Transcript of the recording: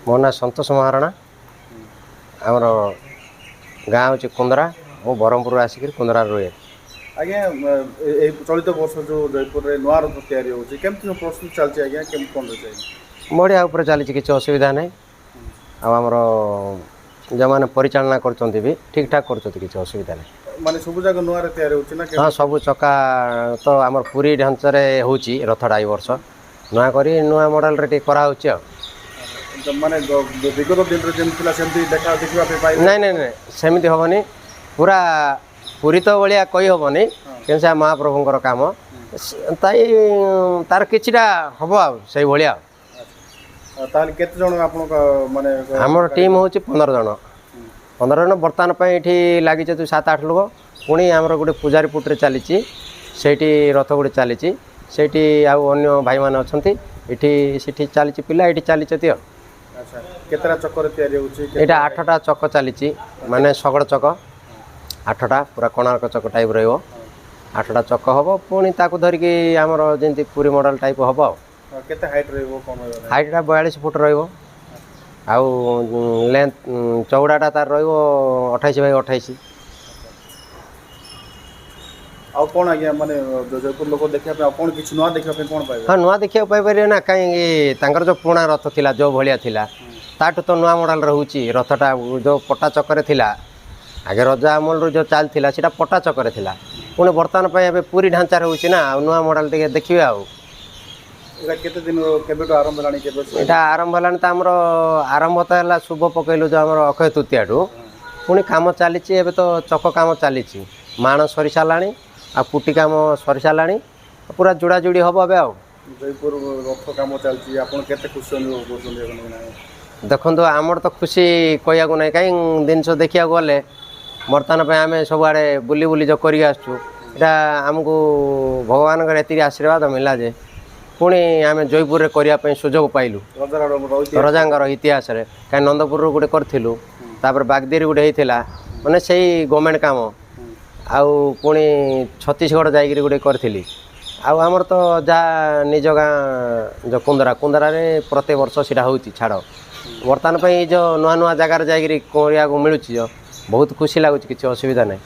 मो ना सतोष महाराणा आमर गाँ हूँ कुंदरा मु ब्रह्मपुर आसिक कुंदरा रुए। आज्ञा चलित वर्ष जो जयपुर में नुआ रथ तैयारी होती केमती प्रस्तुत चलती आज्ञा केम कौन रही बढ़िया उपर चली किसी असुविधा नहीं आमर जो मैंने परिचालना कर भी ठीक ठाक कर किसी असुविधा नहीं माने सब जगह नुआ तैयारी होती ना हाँ सब चक्का तो आमर पूरी ढांचारे होची रथटा ए वर्ष नुआ करी नुआ मॉडल रे करा माने विगत दिन जमी देखा देखा नहीं नहीं नहीं सेमती हेनी पूरा पूरी तो भाया कही हेनी कि महाप्रभुंर काम तार किछिटा हम आई भाया केते जण माने आमर टीम हूँ 15 जन 15 जन बर्तमान ये लगी 7-8 लोग पुणी आमर गोटे पूजारी पुटे चली से रथ गोटे चली से अन्य भाई मैंने अच्छा ये चली पिला ये चली केतरा चक्कर तैयारी होची एटा 8टा चक चली माने शगड़ चक 8टा पूरा कोणार्क चक टाइप रहिबो 8टा चक हम पुणी ताकू धरिकी आमर जमी पूरी मॉडल टाइप हम केते हाइट रहइबो कोन हाइटा 42 फुट रहिबो आउ लेंथ चौड़ाटा तार रहिबो 28x28 आ कौन आज्ञा माने जयपुर लोक देखा कौन किसी नुआ देखा कौन पाइबे हाँ नुआ देखा पाइपर ना कहीं जो पुराना रथ थिला जो भाया थिला ताठू तो नुआ मॉडल रोचे रथटा जो पटा चक्कर थिला आगे रजा अमल जो चलता सीटा पटा चक्कर थिला पुणी बर्तमान पूरी ढांचा रोचे ना नुआ मॉडल टे देखिए केते दिन केबेटो आरंभ लानी केबे एटा आरंभ हलानी तो आमर आरंभ तो है शुभ पकईलु जो आमर अक्षय तृतीया पुणी काम चली तो चक काम चली माण सरी साराणी आ पुटी काम सरी साराणी पूरा जोड़ा जोड़ी हम ए जयपुर रथ काम चलती आपन केते खुशी अनुभव कर देखो आमर तो खुशी कहया ना कहीं जिनस देखा गले बर्तमान आम सब आड़े बुली बुली जो कर आमको भगवान एति आशीर्वाद मिला जे पुणी आम जयपुर करने सुजोग पाइलु रजांगर इतिहास कहीं नंदपुर गोटे करूँ तापर बागदेरी गोटे होता माने से गवर्नमेंट काम आउ पुणी छत्तीसगढ़ जाकि गोटे करी आमर तो जहाँ निज गाँ जो कुंदरा कुंदरा प्रत्येक वर्ष सीटा हो छाड़ बर्तमान जो नुआ नुआ जगार जा मिलूँ बहुत खुशी लगुच किसी असुविधा नहीं।